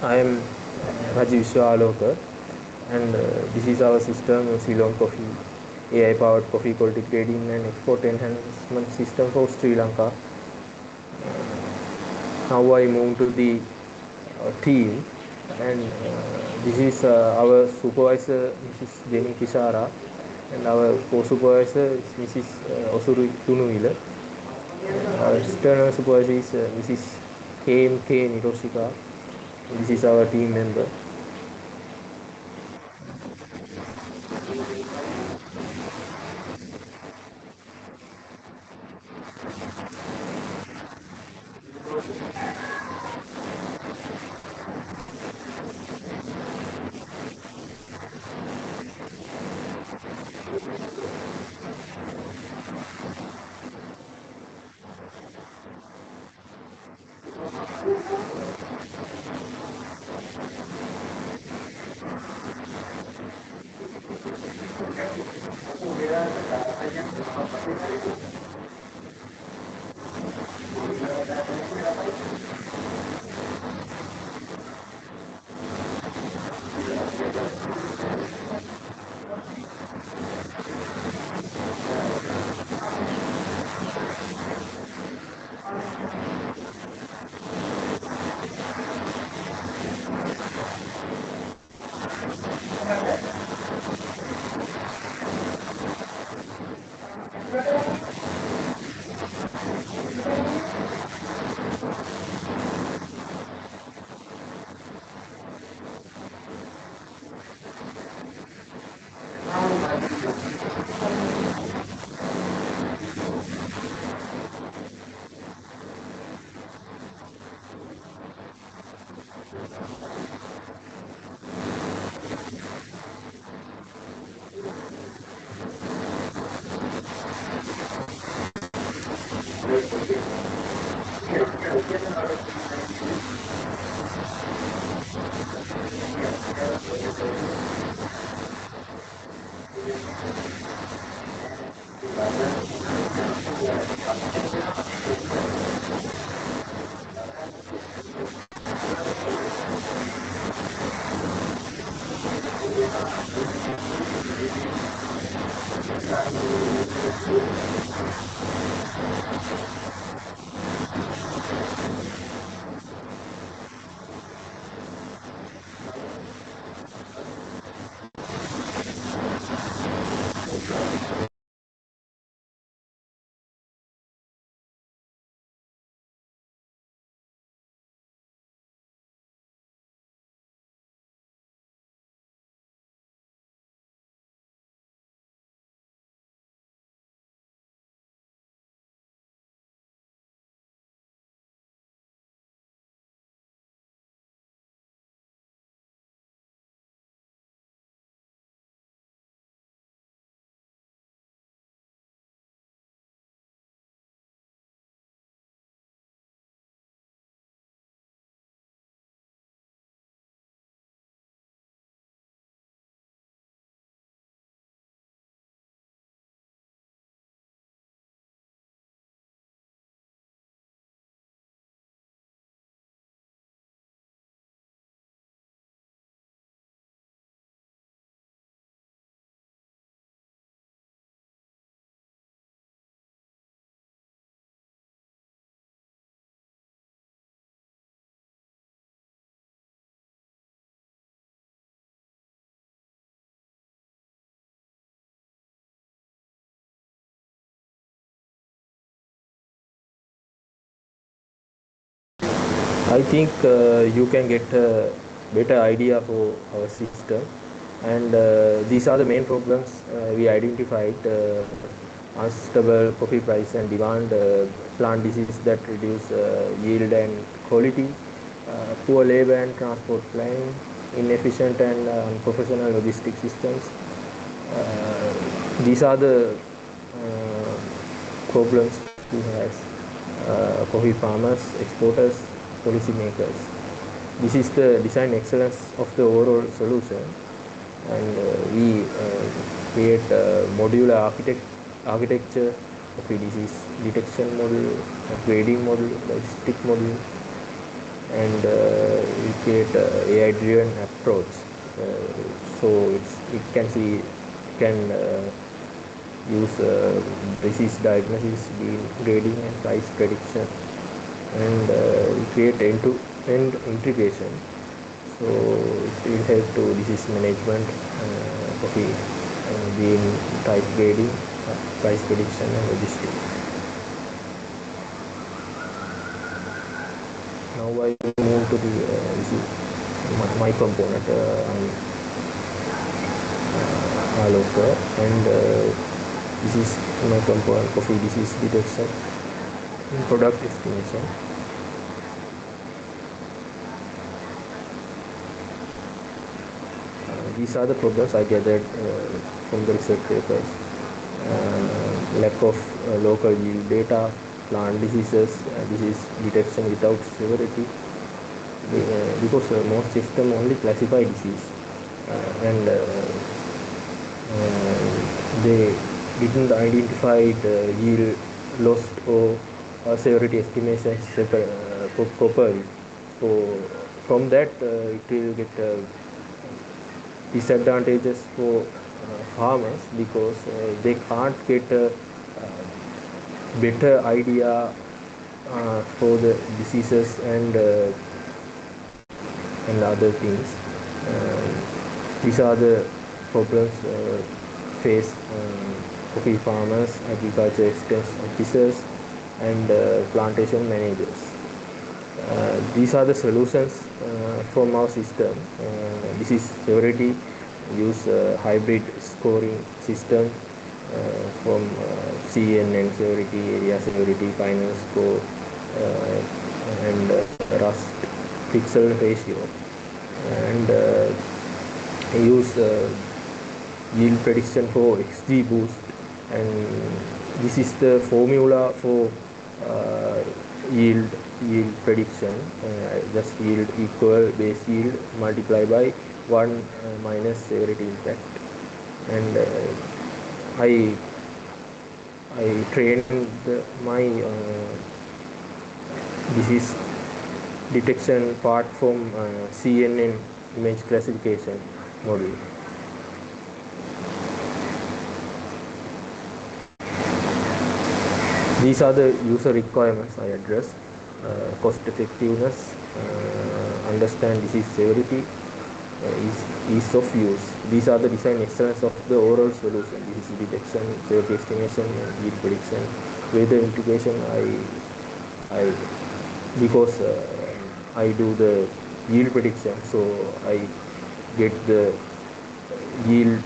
I am Rajiv Vishwaloka, and this is our system, Ceylon Coffee, AI-powered coffee quality grading and export enhancement system for Sri Lanka. Now I move to the team, and this is our supervisor, Mrs. Jenny Kishara, and our co-supervisor is Mrs. Osuri Tunuila. Our external supervisor is Mrs. KMK Niroshika. This is our team member. I think you can get a better idea for our system, and these are the main problems we identified: unstable coffee price and demand, plant disease that reduce yield and quality, poor labor and transport planning, inefficient and unprofessional logistic systems. These are the uh, problems we have, coffee farmers, exporters, policymakers. This is the design excellence of the overall solution, and we create a modular architecture of a disease detection model, a grading model, logistic model, and we create AI-driven approach. So it can use disease diagnosis, grading, and price prediction, and we create end-to-end integration. So it will help to disease management, coffee being type grading, price prediction, and logistics. Now I move to the this is my component. I'm Aloka, and this is my component coffee disease detection and product estimation. These are the problems I gathered from the research papers. Lack of local yield data, plant diseases, disease detection without severity, because most systems only classify disease, and they didn't identify the yield lost or severity estimations properly. So from that, it will get disadvantages for farmers, because they can't get a better idea for the diseases and other things. These are the problems faced coffee farmers, agriculture extension officers, and plantation managers. These are the solutions from our system. Disease severity, use hybrid scoring system from CNN severity, area severity, final score, and rust pixel ratio, and use yield prediction for XG boost, and this is the formula for yield prediction. Just yield equal base yield multiplied by 1 minus severity impact, and I trained my disease detection part from CNN image classification model. These are the user requirements I address: cost effectiveness, understand disease severity, ease of use. These are the design excellence of the overall solution: disease detection, severity estimation, and yield prediction. Weather integration, because I do the yield prediction, so I get the yield.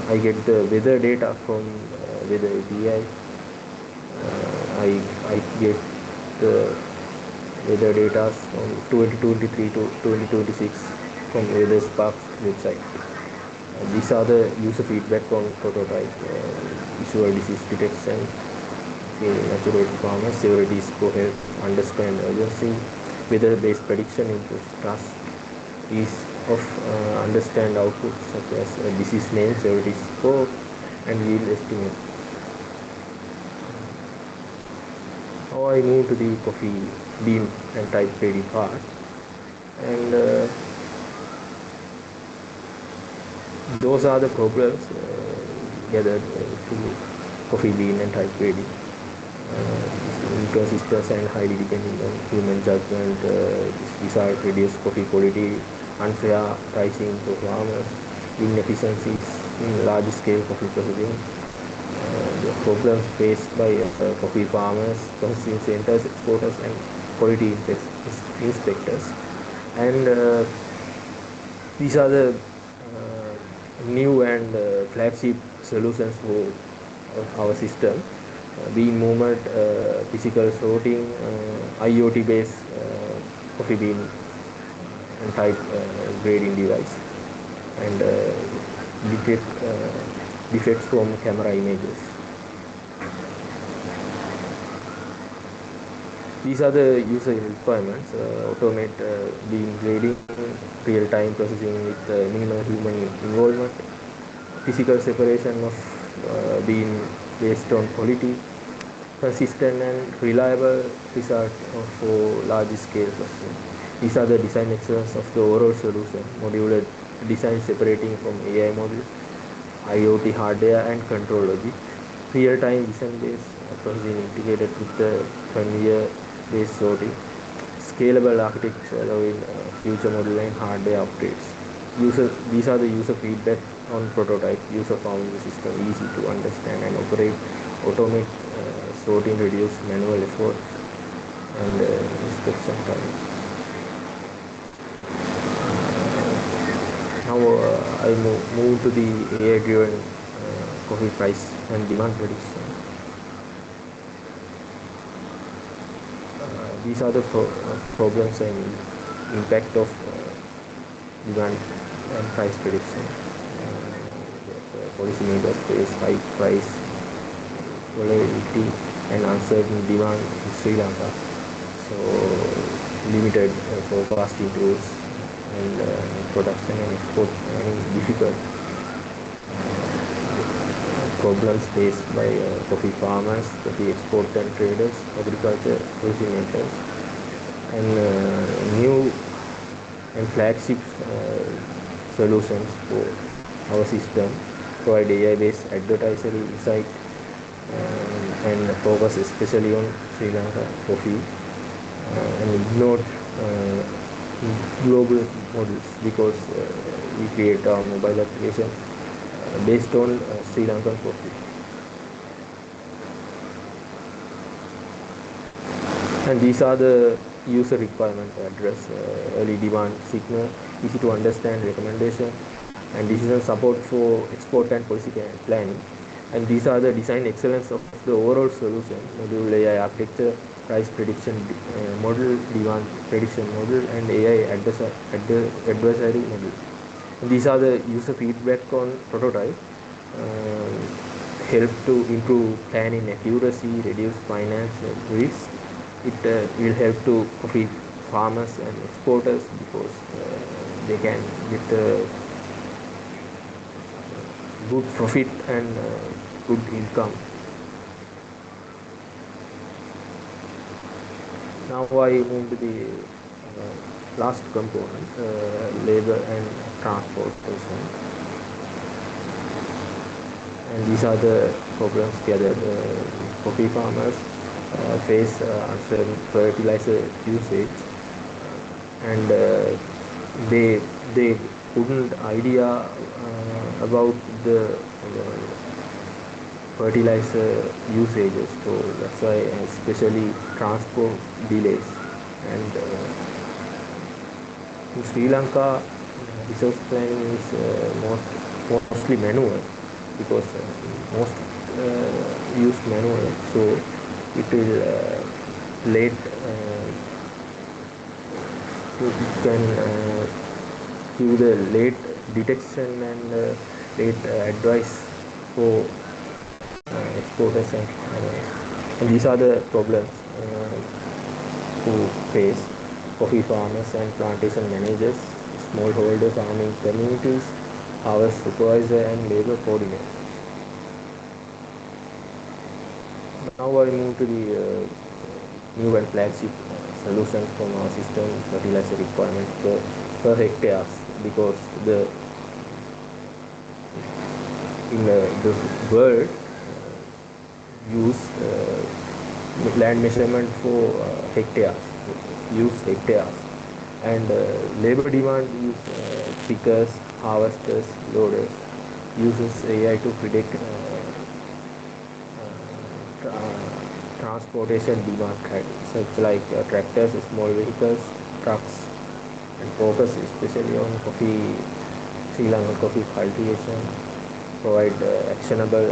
I get the weather data from weather API. I get the weather data from 2023 to 2026 from Weather Spark website. These are the user feedback on prototype: visual disease detection, natural farmers, severity score help understand urgency, weather-based prediction improves trust, ease of understand outputs such as disease name, severity score, and yield estimate. Now I move to the coffee bean and type grading part, and those are the problems gathered to coffee bean and type grading. Inconsistent and highly dependent on human judgment. These are reduced coffee quality, unfair pricing to farmers, inefficiencies in large-scale coffee processing, the problems faced by coffee farmers, processing centers, exporters, and quality inspectors. And these are the new and flagship solutions for our system: bean movement, physical sorting, IoT-based coffee bean and type grading device, and detect defects from camera images. These are the user requirements: automate bean grading, real-time processing with minimal human involvement, physical separation of bean based on quality, consistent and reliable result for large-scale processing. These are the design excellence of the overall solution. Modular design separating from AI model, IoT hardware and control logic. Real-time vision-based processing integrated with the conveyor-based sorting. Scalable architecture allowing future model and hardware upgrades. These are the user feedback on prototype. User found the system easy to understand and operate. Automate sorting, reduce manual effort and inspection time. Now I move to the AI-driven coffee price and demand prediction. These are the problems and impact of demand and price prediction. Policymakers face high price volatility and uncertain demand in Sri Lanka. So limited forecasting tools and production and export planning difficult. Problems faced by coffee farmers, coffee export and traders, agriculture policymakers, and new and flagship solutions for our system provide AI-based advertisery insight and focus especially on Sri Lanka coffee and ignore global models because we create our mobile application based on Sri Lankan coffee. And these are the user requirement to address early demand signal, easy to understand recommendation, and decision support for export and policy planning. And these are the design excellence of the overall solution: module AI architecture, price prediction model, demand prediction model, and AI adversary model. And these are the user feedback on prototype. Help to improve planning accuracy, reduce financial risk. It will help to coffee farmers and exporters because they can get good profit and good income. Now I move to the last component, labor and transportation. And these are the problems gathered. Coffee farmers face uncertain fertilizer usage, and they couldn't idea about the fertilizer usages, so that's why especially transport delays. And in Sri Lanka, resource planning is mostly manual because most use manual, so it will late it can give the late detection and late advice for exporters, and these are the problems who face coffee farmers and plantation managers, smallholder farming communities, harvest supervisor and labor coordinator. Now I move to the new and flagship solutions from our system: fertilizer requirement per hectare, because in the world use land measurement for hectares, use hectares, and labor demand use pickers, harvesters, loaders, uses AI to predict transportation demand such like tractors, small vehicles, trucks, and focus especially on coffee, Sri Lankan coffee cultivation, provide actionable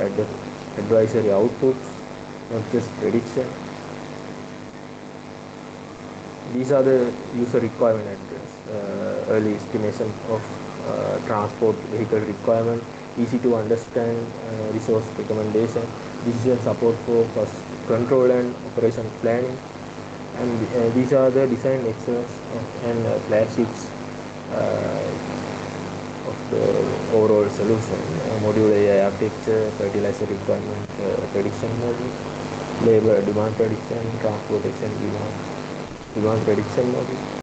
advisory outputs, not just prediction. These are the user requirement address, early estimation of transport vehicle requirement, easy to understand resource recommendation, decision support for cost control and operation planning. And these are the design excellence and flagships of the overall solution: module AI architecture, fertilizer requirement prediction model, labor demand prediction, transportation demand prediction model.